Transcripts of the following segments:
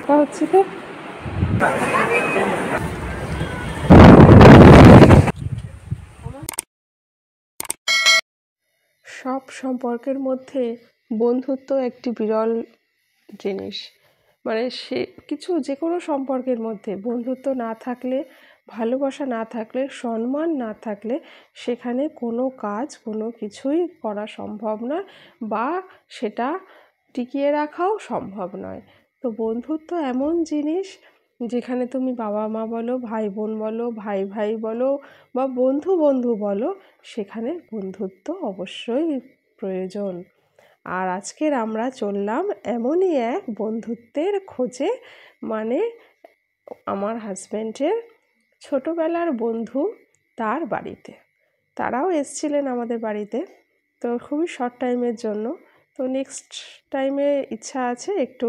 দেখা হচ্ছে তো। সব সম্পর্কের মধ্যে বন্ধুত্ব একটি বিরল জিনিস। মানে সে কিছু যে কোনো সম্পর্কের মধ্যে বন্ধুত্ব না থাকলে, ভালোবাসা না থাকলে, সম্মান না থাকলে সেখানে কোনো কাজ কোনো কিছুই করা সম্ভব নয় বা সেটা টিকিয়ে রাখাও সম্ভব নয়। তো বন্ধুত্ব এমন জিনিস যেখানে তুমি বাবা মা বলো, ভাই বোন বলো, ভাই ভাই বলো বা বন্ধু বন্ধু বলো, সেখানে বন্ধুত্ব অবশ্যই প্রয়োজন। আর আজকের আমরা চললাম এমনই এক বন্ধুত্বের খোঁজে, মানে আমার হাজব্যান্ডের ছোটোবেলার বন্ধু তার বাড়িতে। তারাও এসছিলেন আমাদের বাড়িতে, তো খুবই শর্ট টাইমের জন্য। তো নেক্সট টাইমে ইচ্ছা আছে একটু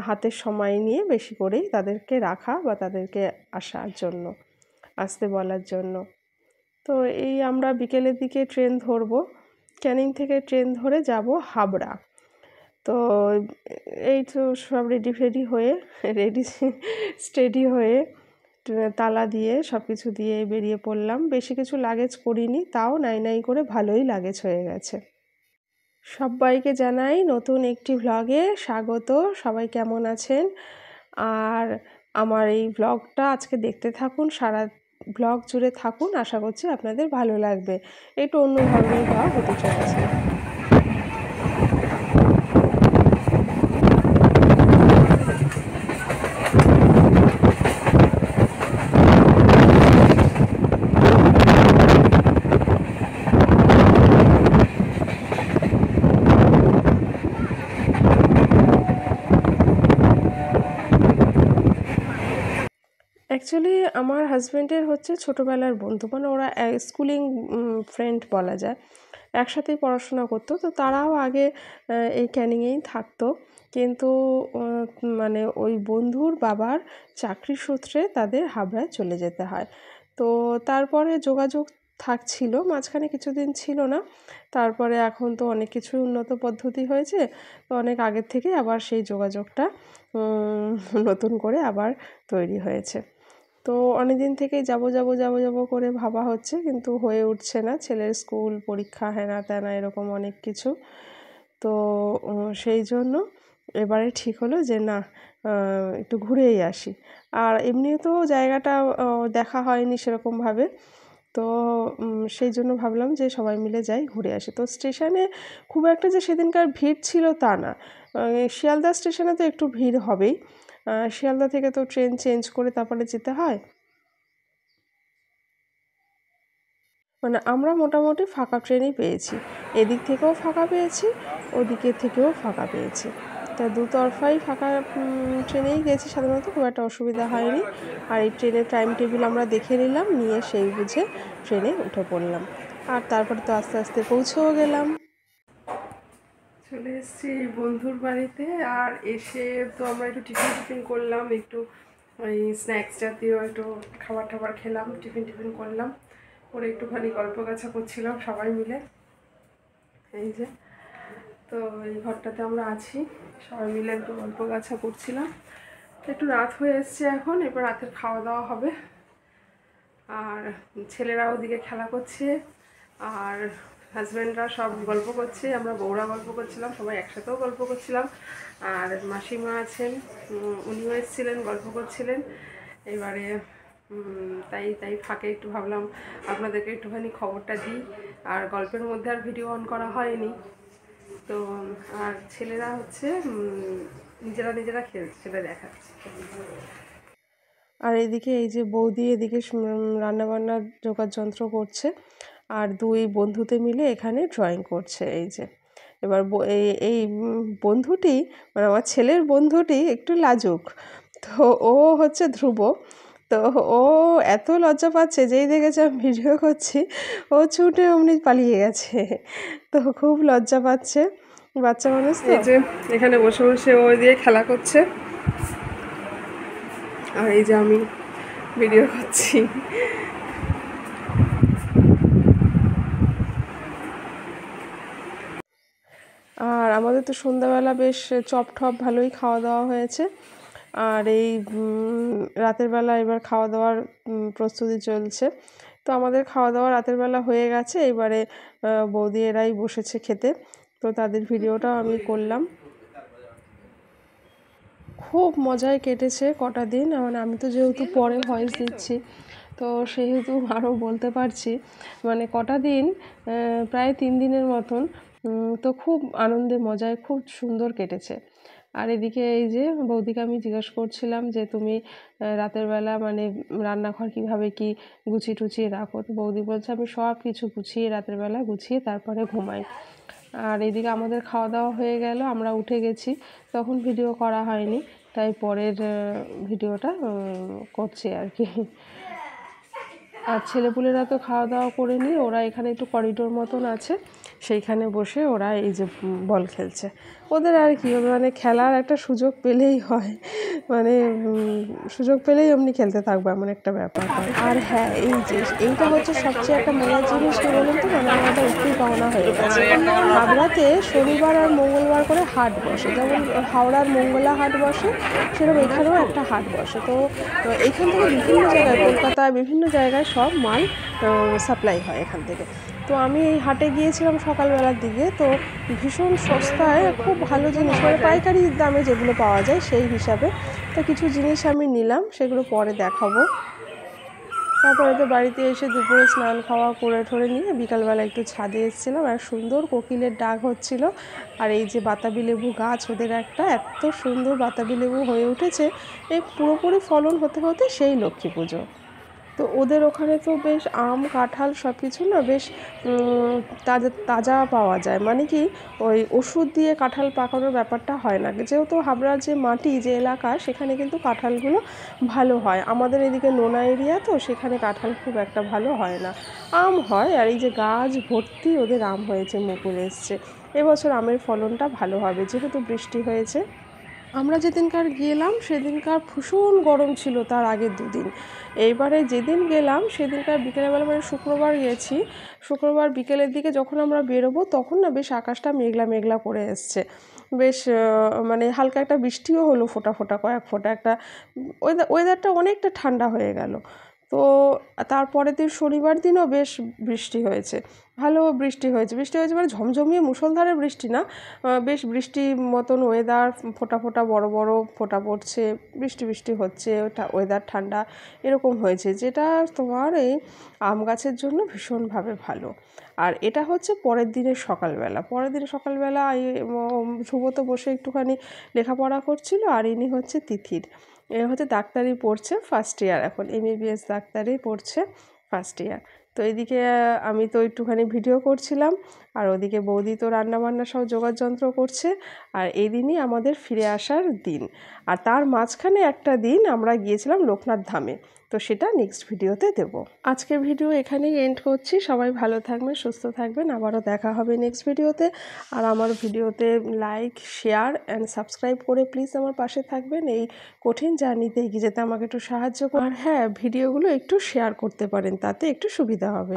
হাতের সময় নিয়ে বেশি করেই তাদেরকে রাখা বা তাদেরকে আসতে বলার জন্য। তো এই আমরা বিকেলের দিকে ট্রেন ধরবো, ক্যানিং থেকে ট্রেন ধরে যাব হাবড়া। তো এই তো সব রেডি হয়ে স্টেডি হয়ে তালা দিয়ে সব কিছু দিয়ে বেরিয়ে পড়লাম। বেশি কিছু লাগেজ করিনি, তাও নাই করে ভালোই লাগেজ হয়ে গেছে। সবাইকে জানাই নতুন একটি ভ্লগে স্বাগত। সবাই কেমন আছেন? আর আমার এই ভ্লগটা আজকে দেখতে থাকুন, সারা ভ্লগ জুড়ে থাকুন, আশা করছি আপনাদের ভালো লাগবে। একটু অন্য ধরনের ভ্লগ হতে চলেছে। অ্যাকচুয়ালি আমার হাজব্যান্ডের হচ্ছে ছোটোবেলার বন্ধু, মানে ওরা স্কুলিং ফ্রেন্ড বলা যায়, একসাথেই পড়াশোনা করতো। তো তারাও আগে এই ক্যানিংয়েই থাকতো, কিন্তু মানে ওই বন্ধুর বাবার চাকরির সূত্রে তাদের হাবড়ায় চলে যেতে হয়। তো তারপরে যোগাযোগ থাকছিল, মাঝখানে কিছুদিন ছিল না। তারপরে এখন তো অনেক কিছু উন্নত পদ্ধতি হয়েছে, তো অনেক আগের থেকেই আবার সেই যোগাযোগটা নতুন করে আবার তৈরি হয়েছে। তো অনেকদিন থেকেই যাব করে ভাবা হচ্ছে, কিন্তু হয়ে উঠছে না। ছেলের স্কুল, পরীক্ষা, হেনা তেনা এরকম অনেক কিছু। তো সেই জন্য এবারে ঠিক হলো যে না, একটু ঘুরেই আসি। আর এমনিও তো জায়গাটা দেখা হয়নি সেরকমভাবে। তো সেই জন্য ভাবলাম যে সবাই মিলে যাই, ঘুরে আসি। তো স্টেশনে খুব একটা যে সেদিনকার ভিড় ছিল তা না। শিয়ালদা স্টেশনে তো একটু ভিড় হবেই। শিয়ালদা থেকে তো ট্রেন চেঞ্জ করে তারপরে যেতে হয়। মানে আমরা মোটামুটি ফাঁকা ট্রেনই পেয়েছি, এদিক থেকেও ফাঁকা পেয়েছি, ওদিকে থেকেও ফাঁকা পেয়েছি। তা দুতরফাই ফাঁকা ট্রেনেই গেছি সাধারণত, খুব একটা অসুবিধা হয়নি। আর এই ট্রেনের টাইম টেবিল আমরা দেখে নিলাম, নিয়ে সেই বুঝে ট্রেনে উঠে পড়লাম। আর তারপরে তো আস্তে আস্তে পৌঁছেও গেলাম। চলে এসেছি বন্ধুর বাড়িতে। আর এসে তো আমরা একটু টিফিন করলাম, একটু ওই স্ন্যাক্স জাতীয় একটু খাবার খেলাম, টিফিন করলাম, করে একটুখানি গল্প গাছা করছিলাম সবাই মিলে। এই যে, তো এই ঘরটাতে আমরা আছি, সবাই মিলে একটু গল্প গাছা করছিলাম। একটু রাত হয়ে এসছে এখন, এবার রাতের খাওয়া দাওয়া হবে। আর ছেলেরা ওদিকে খেলা করছে, আর হাজব্যান্ডরা সব গল্প করছে, আমরা বউরা গল্প করছিলাম, সবাই একসাথেও গল্প করছিলাম। আর মাসিমা আছেন, উনিও এসেছিলেন, গল্প করছিলেন। এবারে তাই ফাঁকে একটু ভাবলাম আপনাদেরকে একটুখানি খবরটা দিই। আর গল্পের মধ্যে আর ভিডিও অন করা হয়নি। তো আর ছেলেরা হচ্ছে নিজেরা খেলছে, সেটা দেখাচ্ছে। আর এদিকে এই যে বৌদি এদিকে রান্নাবান্নার জোগাড় যন্ত্র করছে, আর দুই বন্ধুতে মিলে এখানে ড্রয়িং করছে। এই যে এবার এই বন্ধুটি, মানে আমার ছেলের বন্ধুটি একটু লাজুক। তো ও হচ্ছে ধ্রুব। তো ও এত লজ্জা পাচ্ছে, যেই দেখেছে আমি ভিডিও করছি, ও ছুটে অমনি পালিয়ে গেছে। তো খুব লজ্জা পাচ্ছে, বাচ্চা মানুষ তো। এই যে এখানে বসে বসে ও দিয়ে খেলা করছে, আর এই যে আমি ভিডিও করছি। আর আমাদের তো সন্ধ্যাবেলা বেশ চপ ঠপ ভালোই খাওয়া দাওয়া হয়েছে। আর এই রাতের বেলা এবার খাওয়া দাওয়ার প্রস্তুতি চলছে। তো আমাদের খাওয়া দাওয়া রাতের বেলা হয়ে গেছে, এবারে বৌদি এরাই বসেছে খেতে। তো তাদের ভিডিওটাও আমি করলাম। খুব মজায় কেটেছে কটা দিন, মানে আমি তো যেহেতু পরে ভয়েস দিচ্ছি তো সেহেতু আরও বলতে পারছি, মানে কটা দিন প্রায় 3 দিনের মতন, তো খুব আনন্দে মজায় খুব সুন্দর কেটেছে। আর এদিকে এই যে বৌদিকে আমি জিজ্ঞেস করছিলাম যে তুমি রাতের বেলা মানে রান্নাঘর কীভাবে কি গুছিয়ে টুছিয়ে রাখো, তো বৌদি বলছে আমি সব কিছু গুছিয়ে রাতের বেলা গুছিয়ে তারপরে ঘুমাই। আর এদিকে আমাদের খাওয়া দাওয়া হয়ে গেল, আমরা উঠে গেছি, তখন ভিডিও করা হয়নি, তাই পরের ভিডিওটা করছি আর কি। আর ছেলেপুলেরা তো খাওয়া দাওয়া করে নিয়ে ওরা এখানে একটু করিডোর মতন আছে, সেইখানে বসে ওরা এই যে বল খেলছে। ওদের আর কি, মানে খেলার একটা সুযোগ পেলেই হয়, মানে সুযোগ পেলেই এমনি খেলতে থাকবে এমন একটা ব্যাপার হয়। আর হ্যাঁ, এই যে এইটা হচ্ছে সবচেয়ে একটা মজার জিনিস কি বলুন তো, মানে আমাদের একটু পাওনা হয়ে গেছে। হাবড়াতে শনিবার আর মঙ্গলবার করে হাট বসে, যেমন হাওড়ার মঙ্গলা হাট বসে সেরকম এখানেও একটা হাট বসে। তো এইখান থেকে বিভিন্ন জায়গায়, কলকাতায় বিভিন্ন জায়গায় সব মাল সাপ্লাই হয় এখান থেকে। তো আমি এই হাটে গিয়েছিলাম সকালবেলার দিকে, তো ভীষণ সস্তায় খুব ভালো জিনিস, মানে পাইকারি দামে যেগুলো পাওয়া যায় সেই হিসাবে। তো কিছু জিনিস আমি নিলাম, সেগুলো পরে দেখাবো। তারপরে তো বাড়িতে এসে দুপুরে স্নান খাওয়া করে ঠরে নিয়ে বিকালবেলা একটু ছাদে এসেছিলাম, আর সুন্দর কোকিলের ডাক হচ্ছিল। আর এই যে বাতাবি লেবু গাছ ওদের একটা, এত সুন্দর বাতাবি লেবু হয়ে উঠেছে, এই পুরোপুরি ফলন হতে হতে সেই লক্ষ্মী পুজো। তো ওদের ওখানে তো বেশ আম কাঁঠাল সব কিছু না বেশ তাজা তাজা পাওয়া যায়, মানে কি ওই ওষুধ দিয়ে কাঁঠাল পাকানোর ব্যাপারটা হয় না, যেহেতু হাবড়ার যে মাটি যে এলাকা সেখানে কিন্তু কাঁঠালগুলো ভালো হয়। আমাদের এদিকে নোনা এরিয়া তো সেখানে কাঁঠাল খুব একটা ভালো হয় না, আম হয়। আর এই যে গাছ ভর্তি ওদের আম হয়েছে, মুকুল এসছে, এবছর আমের ফলনটা ভালো হবে যেহেতু বৃষ্টি হয়েছে। আমরা যেদিনকার গেলাম সেদিনকার ভীষণ গরম ছিল, তার আগের দুদিন। এইবারে যেদিন গেলাম সেদিনকার বিকেলবেলা, মানে শুক্রবার গেছি, শুক্রবার বিকেলের দিকে যখন আমরা বেরোবো তখন না বেশ আকাশটা মেঘলা মেঘলা করে এসছে, বেশ মানে হালকা একটা বৃষ্টিও হলো, ফোঁটা ফোঁটা কয়েক ফোঁটা একটা, ওয়েদারটা অনেকটা ঠান্ডা হয়ে গেল। তো তারপরের দিন শনিবার দিনও বেশ বৃষ্টি হয়েছে, ভালো বৃষ্টি হয়েছে, মানে ঝমঝমিয়ে মুষলধারে বৃষ্টি না, বেশ বৃষ্টির মতন ওয়েদার, ফোঁটা ফোঁটা বড় বড় ফোঁটা পড়ছে, বৃষ্টি বৃষ্টি হচ্ছে, ওয়েদার ঠান্ডা এরকম হয়েছে, যেটা তোমার এই আম গাছের জন্য ভীষণভাবে ভালো। আর এটা হচ্ছে পরের দিনের সকালবেলা, সুব্রত বসে একটুখানি লেখাপড়া করছিল, আর ইনি হচ্ছে তিথির, এ হচ্ছে ডাক্তারি পড়ছে ফার্স্ট ইয়ার, এখন MBBS ডাক্তারি পড়ছে ফার্স্ট ইয়ার। তো এদিকে আমি তো একটুখানি ভিডিও করছিলাম, আর ওদিকে বৌদি তো রান্নাবান্না সব যোগাড়যন্ত্র করছে। আর এই দিনই আমাদের ফিরে আসার দিন, আর তার মাঝখানে একটা দিন আমরা গিয়েছিলাম লোকনাথ ধামে, তো সেটা নেক্সট ভিডিওতে দেব। আজকের ভিডিও এখানেই এন্ড করছি, সবাই ভালো থাকবেন, সুস্থ থাকবেন, আবারও দেখা হবে নেক্সট ভিডিওতে। আর আমার ভিডিওতে লাইক, শেয়ার অ্যান্ড সাবস্ক্রাইব করে প্লিজ আমার পাশে থাকবেন, এই কঠিন জার্নিতে এগিয়ে যেতে আমাকে একটু সাহায্য করুন। আর হ্যাঁ, ভিডিওগুলো একটু শেয়ার করতে পারেন, তাতে একটু সুবিধা হবে।